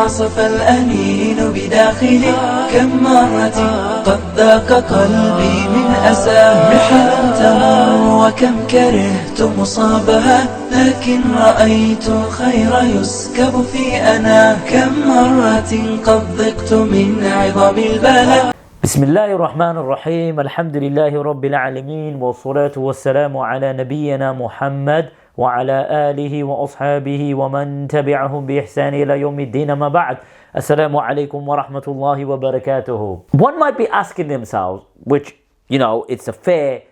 عصف الأنين بداخلي كم مرة قد ذاق قلبي من أساه محلا تمر وكم كرهت مصابها لكن رأيت الخير يسكب في أنا كم مرة قد ضقت من عظم البلاء. بسم الله الرحمن الرحيم. الحمد لله رب العالمين والصلاة والسلام على نبينا محمد وعلى آله وأصحابه ومن تبعهم بإحسان إلى يوم الدين. ما بعد. Assalamu alaikum wa rahmatullahi wa barakatuhu. One might be asking themselves, which, it's a fair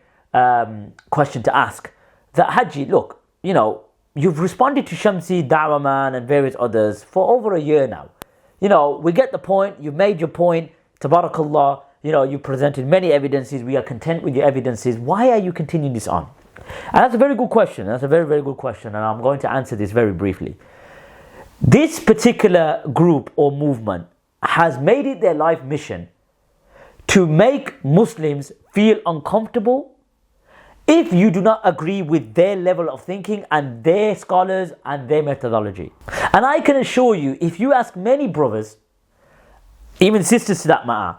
question to ask, that Haji, look, you've responded to Shamsi, Dawah Man and various others for over a year now. We get the point, you've made your point, tabarakallah, you presented many evidences, we are content with your evidences. Why are you continuing this on? And that's a very good question. That's a very, very good question. And I'm going to answer this very briefly. This particular group or movement has made it their life mission to make Muslims feel uncomfortable if you do not agree with their level of thinking and their scholars and their methodology. And I can assure you, if you ask many brothers, even sisters to that matter,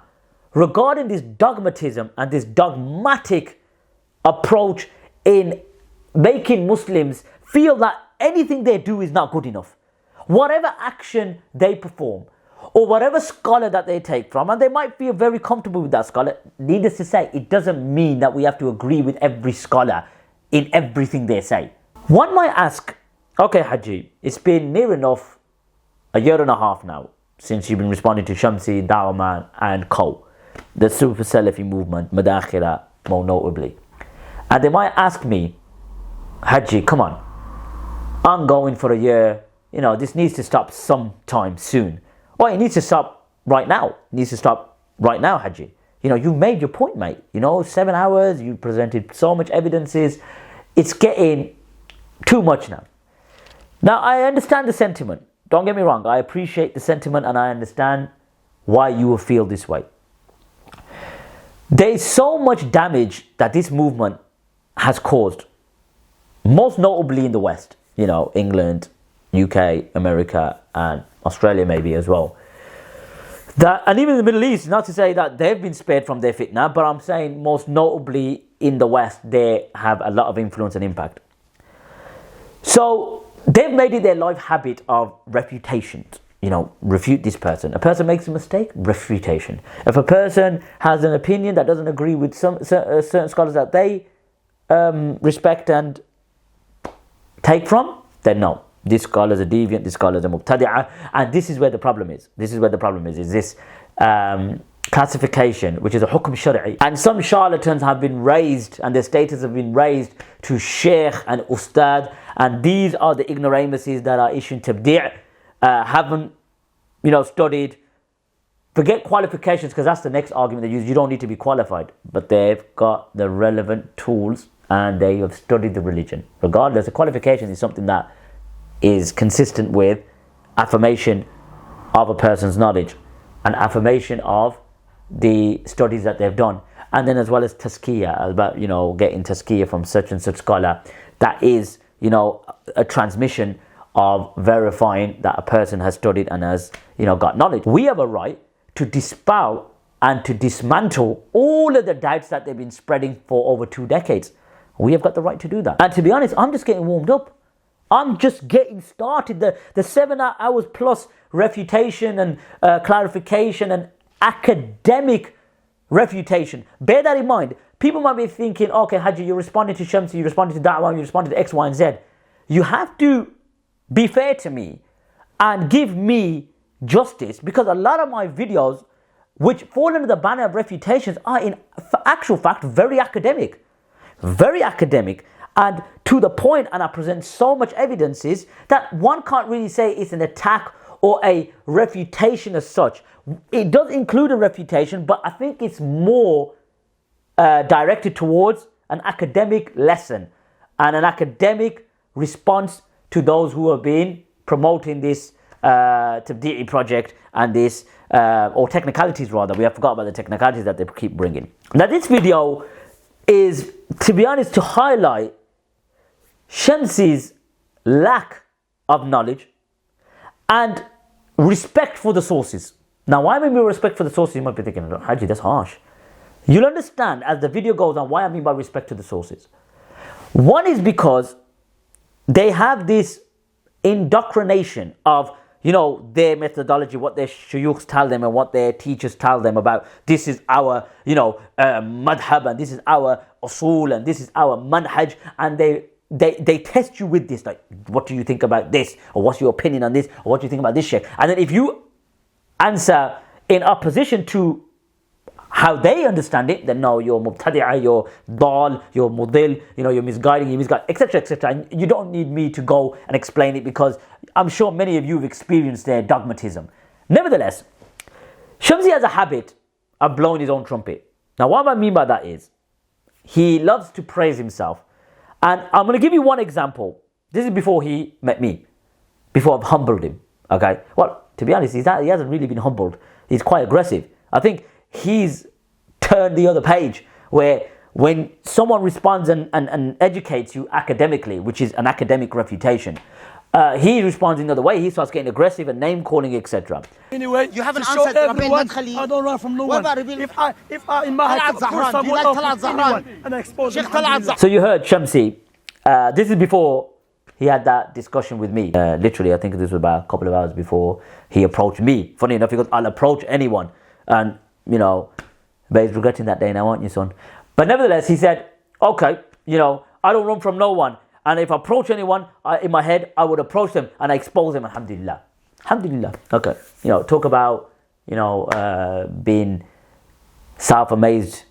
regarding this dogmatism and this dogmatic approach in making Muslims feel that anything they do is not good enough. Whatever action they perform or whatever scholar that they take from, and they might feel very comfortable with that scholar, needless to say, it doesn't mean that we have to agree with every scholar in everything they say. One might ask, okay Haji, it's been near enough a year and a half now since you've been responding to Shamsi, Dawah Man and co, the Super Salafi movement, Madakhila more notably. And they might ask me, Haji, come on, I'm going for a year, this needs to stop sometime soon. Or it needs to stop right now. It needs to stop right now, Haji. You made your point, mate. 7 hours, you presented so much evidences. It's getting too much now. Now, I understand the sentiment. Don't get me wrong. I appreciate the sentiment and I understand why you will feel this way. There is so much damage that this movement has caused, most notably in the West, England, UK, America and Australia maybe as well. And even in the Middle East, not to say that they've been spared from their fitna, but I'm saying most notably in the West, they have a lot of influence and impact. So they've made it their life habit of refutations. Refute this person. A person makes a mistake, refutation. If a person has an opinion that doesn't agree with certain scholars that they respect and take from, then no, this scholar is a deviant, this scholar is a muqtadi'ah, and this is where the problem is. This is this classification, which is a hukm shari'i. And some charlatans have been raised, and their status have been raised to sheikh and ustad, and these are the ignoramuses that are issuing tabdi', haven't, studied. Forget qualifications, because that's the next argument they use. You don't need to be qualified, but they've got the relevant tools and they have studied the religion. Regardless, the qualification is something that is consistent with affirmation of a person's knowledge and affirmation of the studies that they've done. And then as well as tazkiyah, about, getting tazkiyah from such and such scholar. That is, a transmission of verifying that a person has studied and has, got knowledge. We have a right to dispel and to dismantle all of the doubts that they've been spreading for over 2 decades. We have got the right to do that. And to be honest, I'm just getting warmed up. I'm just getting started. The 7 hours plus refutation and clarification and academic refutation. Bear that in mind. People might be thinking, okay, Haji, you're responding to Shamsi, you're responding to Da'wah, you're responding to X, Y, and Z. You have to be fair to me and give me justice, because a lot of my videos, which fall under the banner of refutations, are in actual fact very academic. Very academic and to the point, and I present so much evidences that one can't really say it's an attack or a refutation as such. It does include a refutation, but I think it's more directed towards an academic lesson and an academic response to those who have been promoting this Tabdi'i project and this, or technicalities rather. We have forgot about the technicalities that they keep bringing. Now this video is, to be honest, to highlight Shamsi's lack of knowledge and respect for the sources. Now, why I mean by respect for the sources, you might be thinking, Haji, that's harsh. You'll understand as the video goes on why I mean by respect to the sources. One is because they have this indoctrination of, their methodology, what their shuyukhs tell them and what their teachers tell them about this is our, madhab, and this is our usul, and this is our manhaj, and they test you with this, like, what do you think about this, or what's your opinion on this, or what do you think about this shaykh? And then if you answer in opposition to how they understand it, then no, you're mubtadi'ah, you're dal, you're mudil, you're misguiding, etc., etc. And you don't need me to go and explain it, because I'm sure many of you have experienced their dogmatism. Nevertheless, Shamsi has a habit of blowing his own trumpet. Now, what I mean by that is, he loves to praise himself. And I'm going to give you one example. This is before he met me, before I've humbled him. Okay? Well, to be honest, he hasn't really been humbled. He's quite aggressive. I think he's turned the other page, where when someone responds and educates you academically, which is an academic refutation, he responds in another way. He starts getting aggressive and name calling, etc. Anyway, you haven't answered everyone. I don't run from no one. If I in my head, and I expose him. So you heard Shamsi. This is before he had that discussion with me. Literally, I think this was about a couple of hours before he approached me. Funny enough, because I'll approach anyone, and but he's regretting that day now, aren't you, son? But nevertheless, he said, okay, I don't run from no one. And if I approach anyone, in my head, I would approach them and I expose them. Alhamdulillah. Alhamdulillah. Okay. Talk about, being self-amazed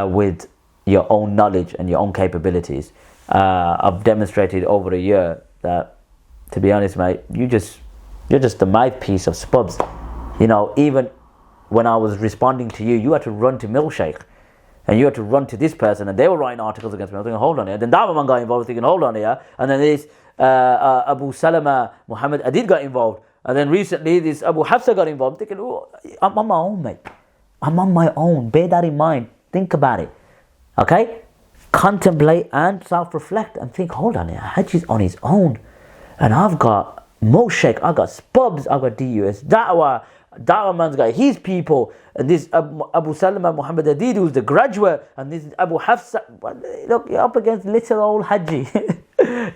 with your own knowledge and your own capabilities. I've demonstrated over a year that, to be honest, mate, you're just the mouthpiece of spubs. Even when I was responding to you, you had to run to Milkshake. And you had to run to this person, and they were writing articles against me. I was thinking, hold on here. Then that one got involved, thinking, hold on here. And then this Abu Salama Muhammad Adid got involved. And then recently, this Abu Hafsa got involved. I'm thinking, oh, I'm on my own, mate. I'm on my own. Bear that in mind. Think about it. Okay? Contemplate and self-reflect and think, hold on here. Haji's on his own. And I've got Moshek, I've got Spubs, I've got DUS Da'wah man's got his people, and this Abu Salama Muhammad Adid, who's the graduate, and this is Abu Hafsa. Look, you're up against little old Haji.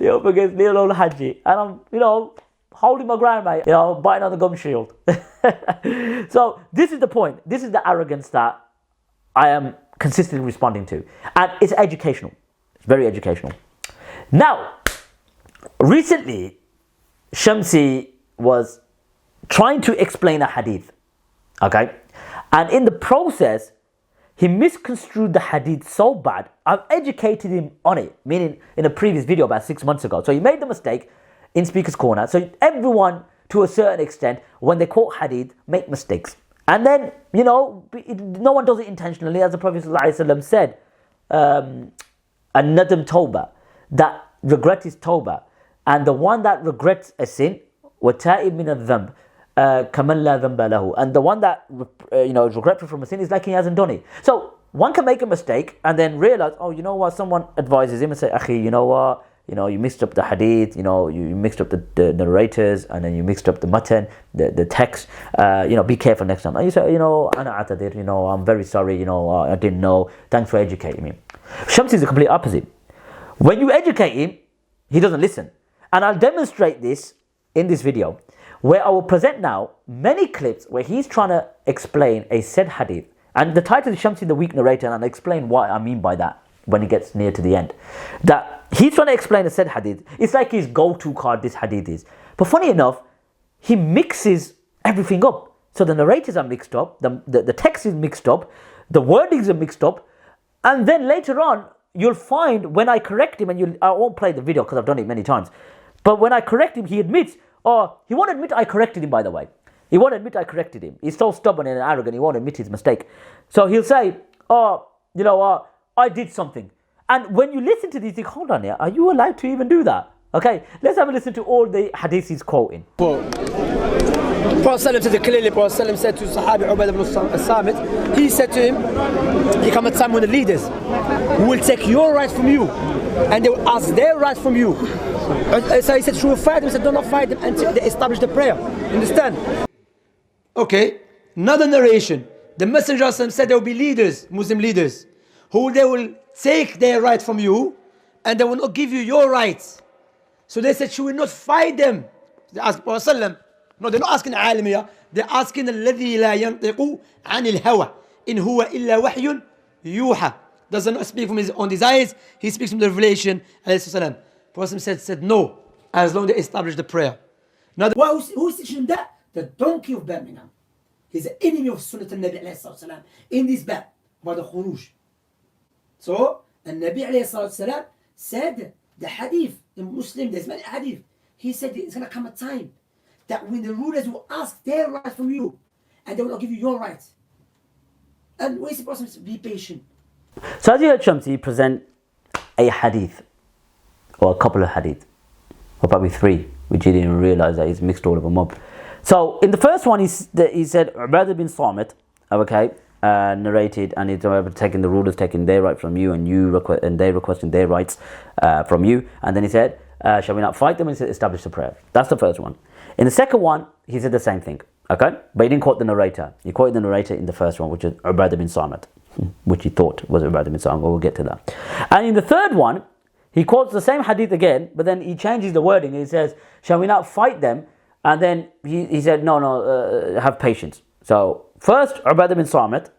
You're up against little old Haji. And I'm, holding my ground, mate. Biting on the gum shield. So this is the point. This is the arrogance that I am consistently responding to. And it's educational. It's very educational. Now, recently, Shamsi was trying to explain a hadith, okay? And in the process, he misconstrued the hadith so bad, I've educated him on it, meaning in a previous video about 6 months ago. So he made the mistake in Speaker's Corner. So everyone, to a certain extent, when they quote hadith, make mistakes. And then, no one does it intentionally, as the Prophet ﷺ said, an-nadam tawbah, that regret is tawbah. And the one that regrets a sin, وَتَائِبْ مِنَ الذَّنْبِ كَمَنْ لَا ذَنْبَ لَهُ. And the one that is regretful from a sin is like he hasn't done it. So one can make a mistake and then realize, oh, you know what, someone advises him and say, Akhi, you know what, you mixed up the hadith, you mixed up the narrators, and then you mixed up the matan, the text, be careful next time. And you say, Ana atadir, I'm very sorry, I didn't know, thanks for educating me. Shamsi is the complete opposite. When you educate him, he doesn't listen. And I'll demonstrate this in this video, where I will present now many clips where he's trying to explain a said hadith. And the title is Shamsi the Weak Narrator, and I'll explain what I mean by that when he gets near to the end. That he's trying to explain a said hadith. It's like his go-to card, this hadith is. But funny enough, he mixes everything up. So the narrators are mixed up, the text is mixed up, the wordings are mixed up, and then later on, you'll find when I correct him, and I won't play the video because I've done it many times, but when I correct him, he admits, he won't admit I corrected him, by the way. He won't admit I corrected him. He's so stubborn and arrogant, he won't admit his mistake. So he'll say, I did something. And when you listen to these, you think, hold on here, are you allowed to even do that? Okay, let's have a listen to all the hadiths he's quoting. Prophet said clearly, Prophet said to Sahabi Ubayd ibn Samit, he said to him, he come at time when the leaders who will take your right from you and they will ask their right from you. So he said, should we fight them? He said, do not fight them until they establish the prayer. Understand? Okay, another narration. The Messenger said there will be leaders, Muslim leaders, who they will take their right from you and they will not give you your rights. So they said, should we not fight them? They asked Prophet. No, they're not asking alim here. They're asking الذي لا ينطق عن الهوى إن هو إلا وحي يوحى. Doesn't speak from his own desires. He speaks from the revelation. Prophet said no, as long as they establish the prayer. Now, who's teaching that? The donkey of Birmingham. He's an enemy of Sunnah al-Nabi alayhi salatu in this bab about the khuruj. So, al-Nabi alayhi salatu said the hadith, the Muslim, there's many hadith. He said it's going to come a time that when the rulers will ask their right from you and they will not give you your right. And what is the process? Be patient. So as you heard Shamsi present a hadith, or a couple of hadith, or probably three, which he didn't realize that he's mixed all of them up. So in the first one, he said Ubadah bin Samit, okay, narrated, and he's taking the rulers taking their right from you, and they requesting their rights from you. And then he said, shall we not fight them? And he said, establish the prayer. That's the first one. In the second one, he said the same thing, okay, but he didn't quote the narrator. He quoted the narrator in the first one, which is Ubadah bin Samit, which he thought was Ubadah bin Samit. We'll get to that. And in the third one, he quotes the same hadith again, but then he changes the wording. He says, shall we not fight them? And then he said, no, have patience. So first, Ubadah bin Samit,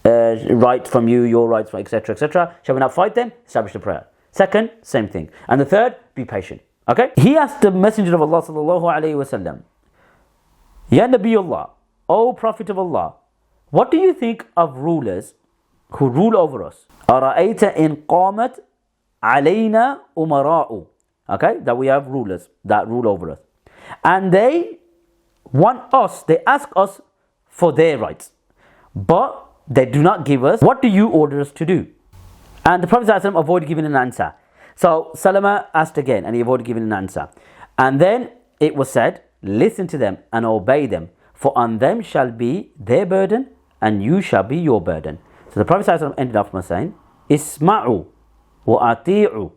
right from you, your rights, etc., etc. Shall we not fight them? Establish the prayer. Second, same thing. And the third, be patient. Okay? He asked the Messenger of Allah sallallahu alayhi wasallam, Ya Nabiyullah, O Prophet of Allah, what do you think of rulers who rule over us? أَرَأَيْتَ إِنْ قَامَتْ عَلَيْنَا أُمَرَاءُ. Okay, that we have rulers that rule over us. And they want us, they ask us for their rights. But they do not give us. What do you order us to do? And the Prophet ﷺ avoided giving an answer. So Salama asked again and he avoided giving an answer. And then it was said, listen to them and obey them. For on them shall be their burden and you shall be your burden. So the Prophet ﷺ ended off by saying, Isma'u wa ati'u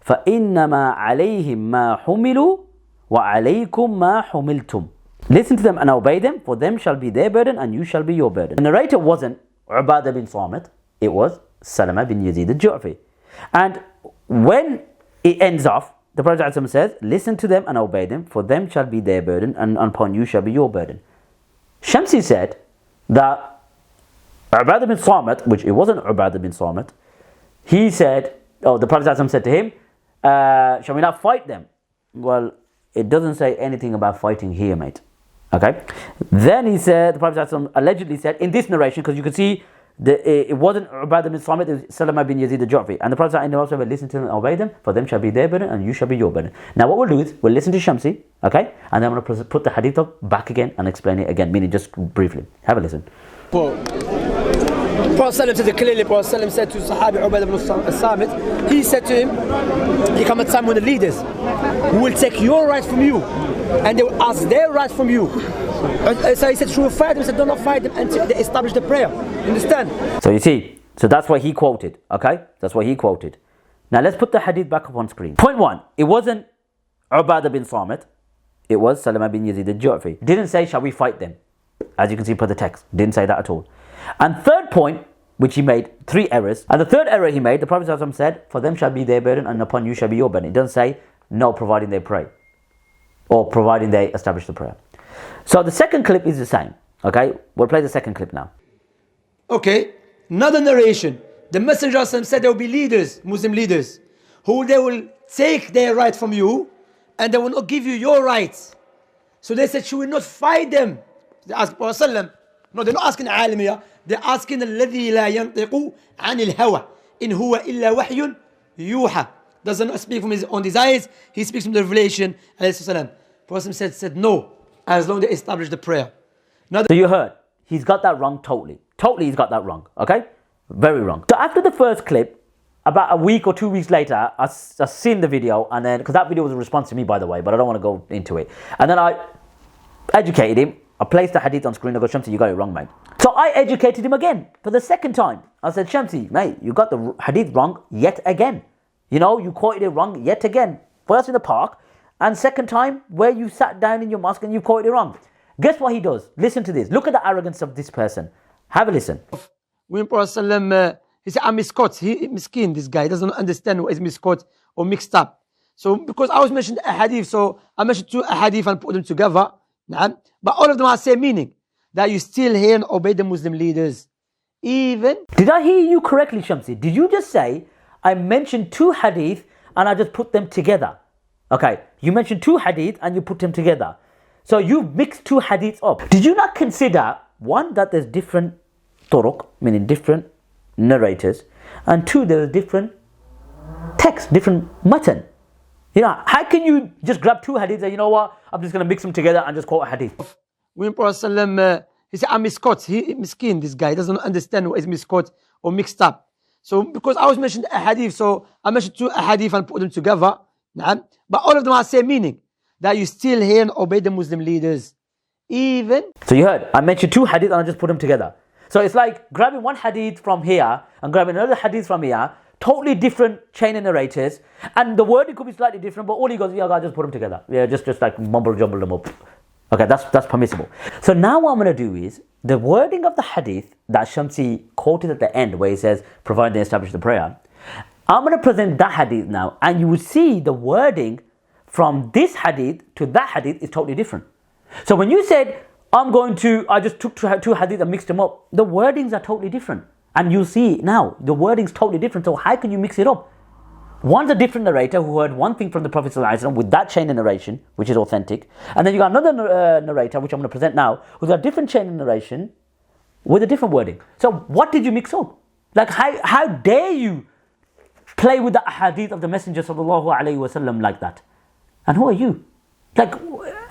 fa innama alayhim ma humilu wa alaykum ma humiltum. Listen to them and obey them, for them shall be their burden and you shall be your burden. The narrator wasn't Ubadah bin Samit, it was Salama bin Yazid al-Ju'fi. And when it ends off, the Prophet ﷺ says, listen to them and obey them, for them shall be their burden and upon you shall be your burden. Shamsi said that Ubadah bin Samit, which it wasn't Ubadah bin Samit, he said, the Prophet ﷺ said to him, shall we not fight them? Well, it doesn't say anything about fighting here, mate. Okay. Then he said, the Prophet ﷺ allegedly said, in this narration, because you can see it wasn't Ubadah bin Samit, it was Salama bin Yazid al-Ju'fi. And the Prophet also said, listen to them and obey them, for them shall be their burden and you shall be your burden. Now what we'll do is, we'll listen to Shamsi, okay? And then I'm going to put the hadith up back again and explain it again, meaning just briefly. Have a listen. Prophet said clearly, Prophet said to Sahabi Ubadah ibn Samit, he said to him, he come at some of the leaders who will take your rights from you and they will ask their rights from you. So he said, should we fight them? He said, do not fight them until they establish the prayer. Understand? So you see, so that's what he quoted, okay? That's what he quoted. Now let's put the hadith back up on screen. Point one, it wasn't Ubadah bin Samit, it was Salama bin Yazid al-Ju'fi. Didn't say, shall we fight them? As you can see per the text, didn't say that at all. And third point, which he made, three errors. And the third error he made, the Prophet ﷺ said, for them shall be their burden and upon you shall be your burden. It doesn't say, no, providing they pray. Or providing they establish the prayer. So the second clip is the same. Okay, we'll play the second clip now. Okay, another narration. The Messenger said there will be leaders, Muslim leaders, who they will take their right from you and they will not give you your rights. So they said, should we not fight them? They asked Prophet. No, they're not asking alim here. They're asking الذي لا ينطق عن الهوى إن هو إلا وحي يوحى. Doesn't speak from his own desires. He speaks from the revelation. Prophet said no, as long as they establish the prayer. Now so you heard, he's got that wrong totally. Totally he's got that wrong, okay? Very wrong. So after the first clip, about a week or 2 weeks later, I seen the video, and then, because that video was a response to me, by the way, but I don't want to go into it. And then I educated him. I placed the hadith on screen. I go, Shamsi, you got it wrong, mate. So I educated him again for the second time. I said, Shamsi, mate, you got the hadith wrong yet again. You know, you quoted it wrong yet again. First in the park, and second time where you sat down in your mosque and you quoted it wrong. Guess what he does? Listen to this. Look at the arrogance of this person. Have a listen. When Prophet he said, I'm misquote. He miskin, this guy doesn't understand what is misquote or mixed up. So because I was mentioned a hadith, so I mentioned two hadith and put them together. But all of them are the same meaning. That you still hear and obey the Muslim leaders. Even. Did I hear you correctly, Shamsi? Did you just say, I mentioned two hadith and I just put them together? Okay, you mentioned two hadith and you put them together. So you mixed two hadiths up. Did you not consider, one, that there's different turuq, meaning different narrators, and two, there's different text, different matan? You know, how can you just grab two hadiths and you know what, I'm just going to mix them together and just quote a hadith? When Prophet he said, I'm misquote. He miskin, this guy doesn't understand what is misquote or mixed up. So because I was mentioned a hadith, so I mentioned two hadith and put them together. But all of them are the same meaning. That you still hear and obey the Muslim leaders. Even. So you heard, I mentioned two hadith and I just put them together. So it's like grabbing one hadith from here and grabbing another hadith from here, totally different chain of narrators, and the wording could be slightly different, but all he goes, yeah, I just put them together. Yeah, just like mumble jumble them up. Okay, that's permissible. So now what I'm going to do is, the wording of the hadith that Shamsi quoted at the end, where he says, provide they establish the prayer, I'm going to present that hadith now, and you will see the wording from this hadith to that hadith is totally different. So when you said, I just took two hadith and mixed them up, the wordings are totally different. And you'll see now, the wording's totally different. So how can you mix it up? One's a different narrator who heard one thing from the Prophet ﷺ with that chain of narration, which is authentic. And then you got another narrator, which I'm going to present now, who's got a different chain of narration with a different wording. So what did you mix up? Like how dare you play with the hadith of the Messenger ﷺ like that? And who are you? Like,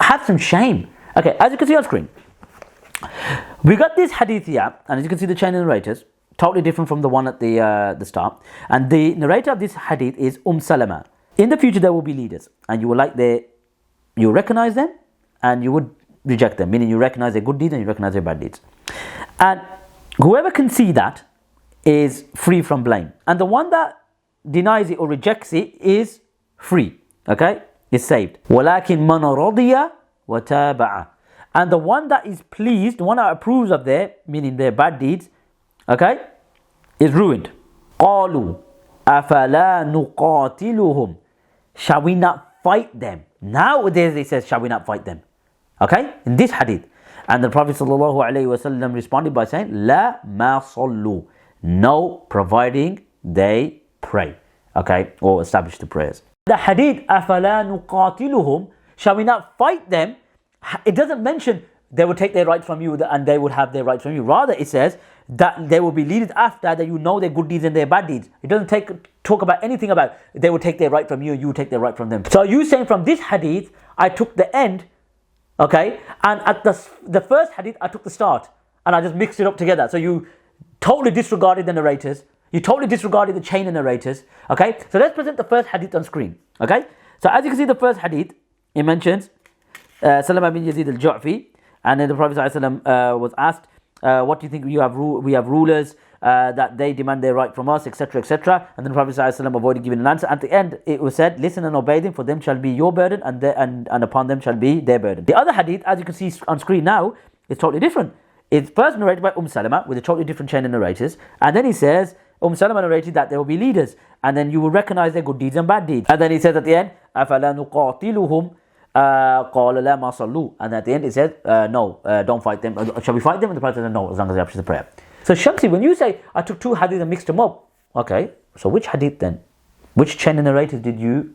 have some shame. Okay, as you can see on screen, we got this hadith here, and as you can see the chain of narrators, totally different from the one at the start. And the narrator of this hadith is Salama. In the future there will be leaders, and you will recognize them, and you would reject them, meaning you recognize their good deeds and you recognize their bad deeds. And whoever can see that is free from blame. And the one that denies it or rejects it is free. Okay? Is saved. وَلَكِنْ مَنْ رَضِيَ وَتَابَعَ. And the one that is pleased, the one that approves of their, meaning their bad deeds, okay, is ruined. قَالُوا أَفَلَا نُقَاتِلُهُم. Shall we not fight them? Nowadays it says, shall we not fight them? Okay, in this hadith. And the Prophet ﷺ responded by saying, لَا مَا صَلُّوا. No, providing they pray. Okay, or establish the prayers. The hadith, أَفَلَا نُقَاتِلُهُم, shall we not fight them? It doesn't mention they will take their rights from you and they would have their rights from you. Rather, it says that they will be leaders after that you know their good deeds and their bad deeds. It doesn't talk about anything about they will take their right from you and you will take their right from them. So you saying from this hadith, I took the end, okay, and at the first hadith, I took the start and I just mixed it up together. So you totally disregarded the narrators. You totally disregarded the chain of narrators. Okay, so let's present the first hadith on screen. Okay, so as you can see, the first hadith, it mentions Salama bin Yazid al-Ju'fi, and then the Prophet ﷺ was asked, what do you think we have rulers that they demand their right from us, etc., etc. And then the Prophet ﷺ avoided giving an answer. At the end, it was said, listen and obey them, for them shall be your burden, and upon them shall be their burden. The other hadith, as you can see on screen now, is totally different. It's first narrated by Salama with a totally different chain of narrators, and then he says, Salama narrated that there will be leaders, and then you will recognize their good deeds and bad deeds. And then he says at the end, أَفَلَا نُقَاتِلُهُمْ قَالَ لَا مَا صَلُّوا. And at the end it says, no, don't fight them. Shall we fight them? And the Prophet said, no, as long as they practice the prayer. So Shamsi, when you say, I took two hadith and mixed them up, okay, so which hadith then? Which chain of narrators did you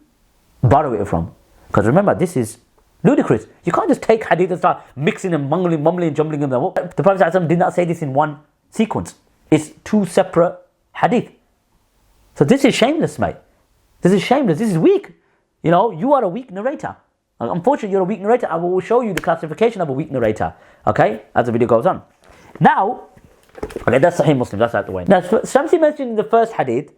borrow it from? Because remember, this is ludicrous. You can't just take hadith and start mixing and mumbling, jumbling them up. The Prophet ﷺ did not say this in one sequence. It's two separate hadith. So this is shameless, mate. This is shameless. This is weak. You know, you are a weak narrator. Unfortunately, you're a weak narrator. I will show you the classification of a weak narrator, okay, as the video goes on. Now, okay, that's Sahih Muslim, that's out the way. Now, Shamsi mentioned in the first hadith,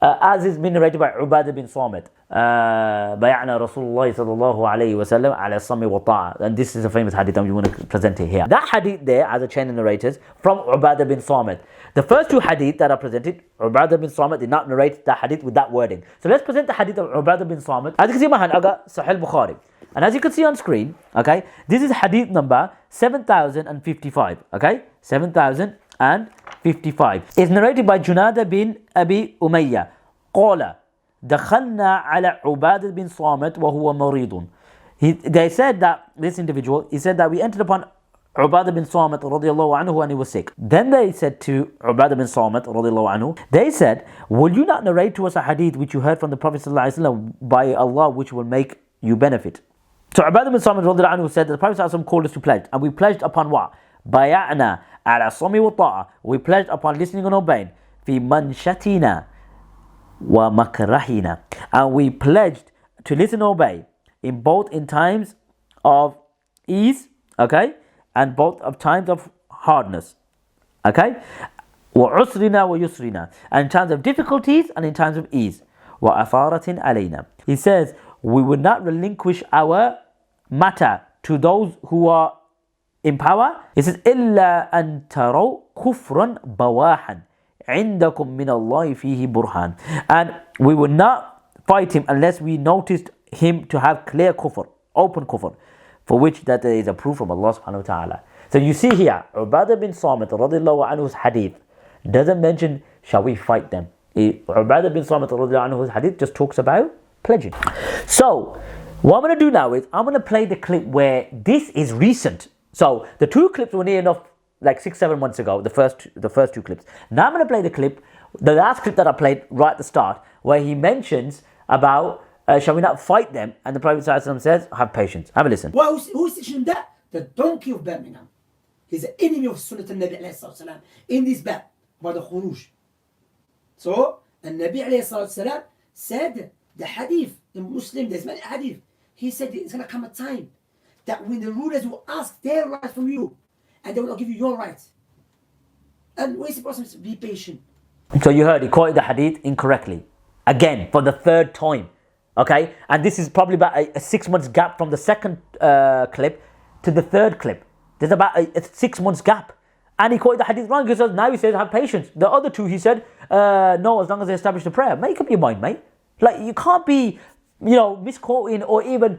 as is been narrated by Ubadah bin Samit. Bay'ana Rasulullah sallallahu alayhi wa sallam ala sami wa ta'a. And this is a famous hadith and we want to present it here. That hadith there, as a chain of narrators, from Ubadah bin Samit. The first two hadith that are presented, Ubadah bin Samit did not narrate the hadith with that wording. So let's present the hadith of Ubadah bin Samit. As you can see in my hand, I got Sahih Bukhari. And as you can see on screen, okay, this is hadith number 7055, okay, 7055. It's narrated by Junada bin Abi Umayyah. قال دخلنا على عبادة بن صامت وهو مريض. They said that, this individual, he said that we entered upon Ubadah bin Samit radiallahu anhu when he was sick. Then they said to Ubadah bin Samit radiallahu anhu, they said, will you not narrate to us a hadith which you heard from the Prophet sallallahu alaihi wasallam by Allah which will make you benefit? So Ubadah bin Samit radiallahu anhu said that the Prophet sallallahu alaihi wasallam called us to pledge. And we pledged upon what? Baya'na ala sami wa ta'a. We pledged upon listening and obeying. Fi manshatina wa makrahina. And we pledged to listen and obey in both in times of ease, okay, and both of times of hardness, okay, wa usrina wa yusrina, and in times of difficulties and in times of ease, wa atharatin alayna. He says we would not relinquish our matter to those who are in power. He says illa an taraw kufran bawahan عندكم من الله فيه برهان. And we would not fight him unless we noticed him to have clear kufr, open kufr, for which that there is a proof from Allah subhanahu wa ta'ala. So you see here, Ubadah bin Samit radiallahu anhu's hadith doesn't mention shall we fight them. Ubadah bin Samit radiallahu anhu's hadith just talks about pledging. So what I'm going to do now is I'm going to play the clip where this is recent. So the two clips were near enough like 6-7 months ago, the first two clips. Now I'm going to play the clip, the last clip that I played right at the start, where he mentions about shall we not fight them, and the Prophet ﷺ says have patience. Have a listen. Well, who's teaching that? The donkey of Birmingham. He's the enemy of Sunnah al-Nabi alayhi salam in this bab about the khuruj. So al-Nabi alayhi salam said the hadith in Muslim, there's many hadith. He said it's going to come a time that when the rulers will ask their right from you, and they will not give you your rights. And what is the process? Be patient. So you heard, he quoted the hadith incorrectly. Again, for the third time. Okay? And this is probably about a 6 months gap from the second clip to the third clip. There's about a 6 months gap. And he quoted the hadith wrong because now he says have patience. The other two he said, no, as long as they establish the prayer. Make up your mind, mate. Like you can't be, misquoting or even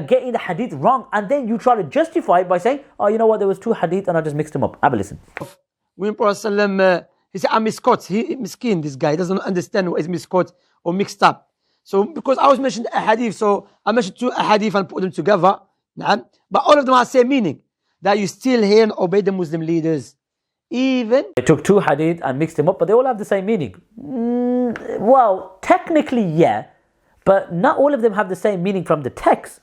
getting the hadith wrong, and then you try to justify it by saying, oh, you know what, there was two hadith and I just mixed them up. Have a listen. When Prophet he said, I'm misquote. He miskin, this guy doesn't understand what is misquote or mixed up. So because I was mentioned a hadith, so I mentioned two hadith and put them together. But all of them are the same meaning. That you still hear and obey the Muslim leaders. Even they took two hadith and mixed them up, but they all have the same meaning. Well, technically, yeah. But not all of them have the same meaning from the text.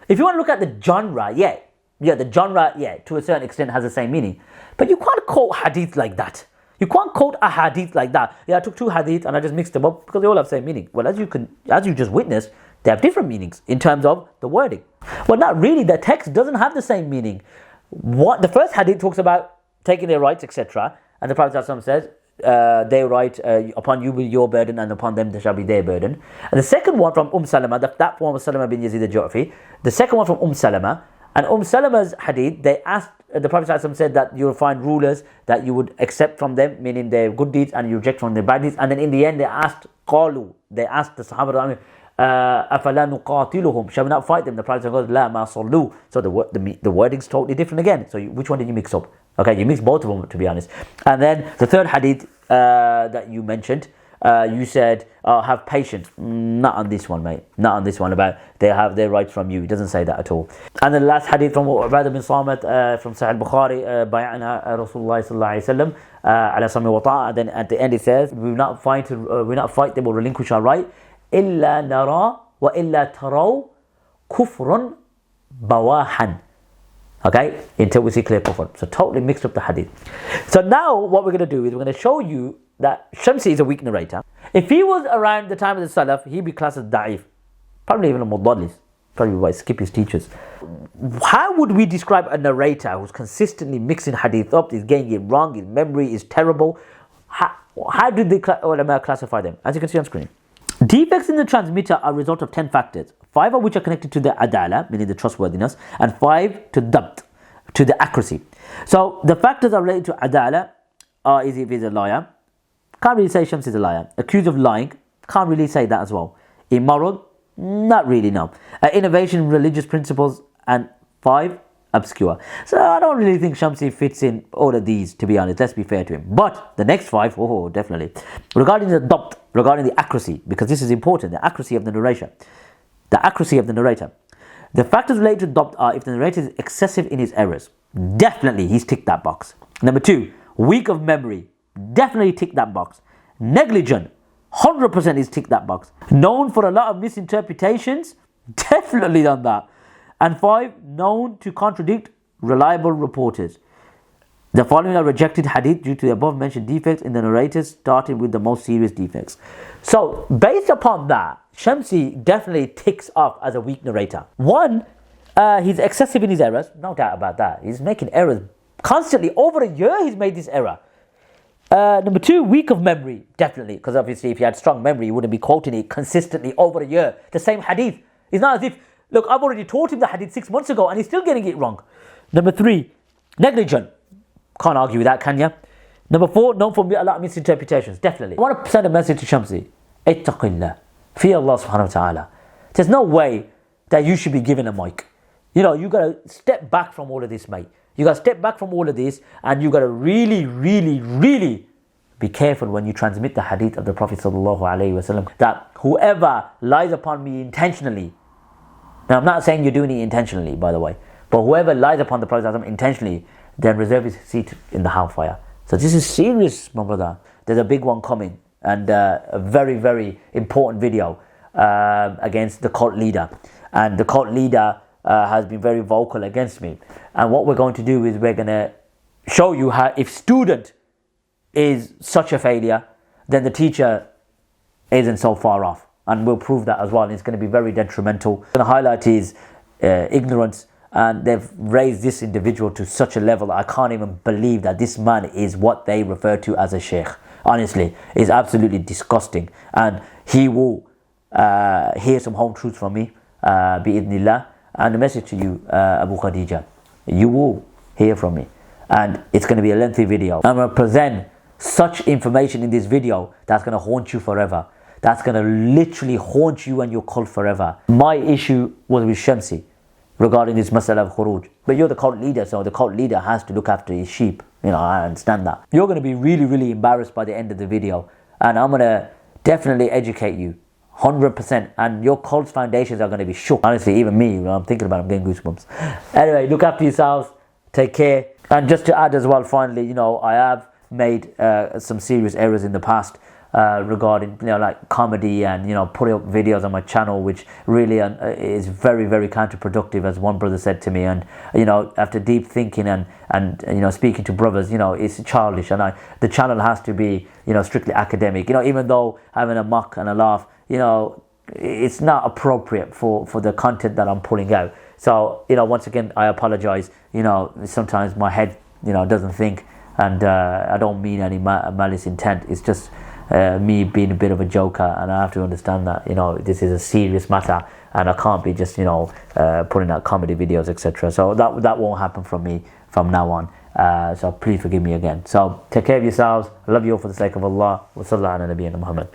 If you want to look at the genre, the genre, to a certain extent has the same meaning. But you can't quote hadith like that. You can't quote a hadith like that. I took two hadith and I just mixed them up because they all have the same meaning. Well, as you just witnessed, they have different meanings in terms of the wording. Well, not really. The text doesn't have the same meaning. What the first hadith talks about taking their rights, etc. And the Prophet ﷺ says, their right upon you will your burden and upon them there shall be their burden. And the second one from Salama, that one was Salama bin Yazid al-Ju'fi. The second one from Salama, and Salama's hadith, they asked, the Prophet ﷺ said that you will find rulers that you would accept from them, meaning their good deeds, and you reject from their bad deeds. And then in the end they asked the Sahaba, أَفَلَا نُقَاتِلُهُمْ, shall we not fight them? The Prophet goes, لَا مَا صَلُّوا. So the wording's totally different again. So which one did you mix up? Okay, you mixed both of them, to be honest. And then the third hadith that you mentioned, you said, have patience. Not on this one, mate. Not on this one about they have their rights from you. It doesn't say that at all. And the last hadith from Ubadah bin Samit from Sahih Bukhari, Bay'ana Rasulullah sallallahu alayhi wasallam, ala sami wa ta'a. Then at the end it says, we will not fight them or relinquish our right. إِلَّا نَرَى وَإِلَّا تَرَوْا كُفْرٌ بَوَاحًا. Okay, until we see clear kufr. So totally mixed up the hadith. So now what we're going to do is we're going to show you that Shamsi is a weak narrator. If he was around the time of the Salaf, he'd be classed as da'if. Probably even a mudallis. Probably by skip his teachers. How would we describe a narrator who's consistently mixing hadith up, is getting it wrong, his memory is terrible? How did the ulama classify them? As you can see on screen. Defects in the transmitter are a result of 10 factors, 5 of which are connected to the adala, meaning the trustworthiness, and 5 to dabt, to the accuracy. So the factors are related to adala is if he's a liar. Can't really say Shamsi is a liar. Accused of lying, can't really say that as well. Immoral, not really, no. Innovation, religious principles, and 5, obscure. So I don't really think Shamsi fits in all of these, to be honest. Let's be fair to him. But the next 5, oh, definitely. Regarding the dabt, regarding the accuracy, because this is important, the accuracy of the narration. The accuracy of the narrator. The factors related to dabt are if the narrator is excessive in his errors. Definitely, he's ticked that box. Number 2, weak of memory. Definitely tick that box. Negligent. 100% he's ticked that box. Known for a lot of misinterpretations. Definitely done that. And 5, known to contradict reliable reporters. The following are rejected hadith due to the above mentioned defects in the narrators, starting with the most serious defects. So, based upon that, Shamsi definitely ticks off as a weak narrator. 1, he's excessive in his errors, no doubt about that. He's making errors constantly. Over a year he's made this error. Number 2, weak of memory, definitely, because obviously if he had strong memory, he wouldn't be quoting it consistently over a year. The same hadith. It's not as if, look, I've already taught him the hadith 6 months ago and he's still getting it wrong. Number 3, negligent. Can't argue with that, can you? Number 4, known for a lot of misinterpretations, definitely. I want to send a message to Shamsi. Ittaqillah. Fear Allah subhanahu wa ta'ala. There's no way that you should be given a mic. You know, you got to step back from all of this, mate. You got to step back from all of this and you got to really, really, really be careful when you transmit the hadith of the Prophet sallallahu alaihi wasallam, that whoever lies upon me intentionally, now I'm not saying you're doing it intentionally, by the way, but whoever lies upon the Prophet sallallahu alaihi wasallam intentionally, then reserve his seat in the hellfire. So this is serious, my brother. There's a big one coming and a very, very important video against the cult leader. And the cult leader has been very vocal against me. And what we're going to do is we're going to show you how if student is such a failure, then the teacher isn't so far off. And we'll prove that as well. And it's going to be very detrimental. The highlight is ignorance. And they've raised this individual to such a level that I can't even believe that this man is what they refer to as a sheikh. Honestly, it's absolutely disgusting. And he will hear some home truths from me, bi'idhnillah. And the message to you, Abu Khadija, you will hear from me. And it's going to be a lengthy video. I'm going to present such information in this video that's going to haunt you forever. That's going to literally haunt you and your cult forever. My issue was with Shamsi regarding this masala of khuruj. But you're the cult leader, so the cult leader has to look after his sheep. You know, I understand that. You're going to be really, really embarrassed by the end of the video. And I'm going to definitely educate you. 100%, and your cult's foundations are going to be shook. Honestly, even me, when I'm thinking about it, I'm getting goosebumps. Anyway, look after yourselves, take care. And just to add as well, finally, you know, I have made some serious errors in the past regarding, you know, like comedy and, you know, putting up videos on my channel, which really is very, very counterproductive, as one brother said to me. And, you know, after deep thinking and you know, speaking to brothers, you know, it's childish. And the channel has to be, you know, strictly academic. You know, even though having a mock and a laugh, you know, it's not appropriate for the content that I'm pulling out. So, you know, once again, I apologize. You know, sometimes my head, you know, doesn't think, and I don't mean any malice intent. It's just me being a bit of a joker, and I have to understand that, you know, this is a serious matter, and I can't be just, you know, putting out comedy videos, etc. So that won't happen from me from now on. So please forgive me again. So take care of yourselves. I love you all for the sake of Allah. Wa sallallahu ala nabiyyina Muhammad.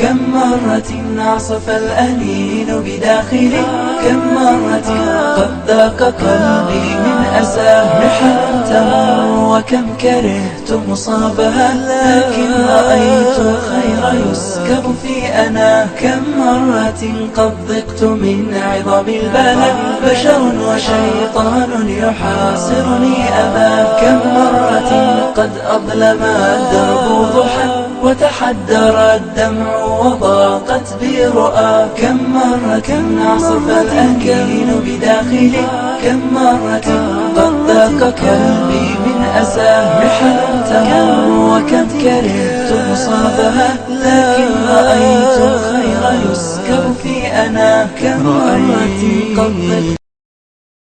كم مرة عصف الأنين بداخلي، كم مرة قد ذاق قلبي من أساه محن تمر، وكم كرهت مصابها لكن رأيت الخير يسكب في أنا. كم مرة قد ضقت من عظم البلاء، بشر وشيطان يحاصرني أباه. كم مرة قد أظلم الدرب ضحى وتحدر الدمع وضاقت بي رؤى. كم مرة عصف الأنين بداخلي، كم مرة قد ذاق قلبي من أسى محن تمر وكم كرهت مصابها لكن رأيت الخير يسكب في أنا كم مرة قبل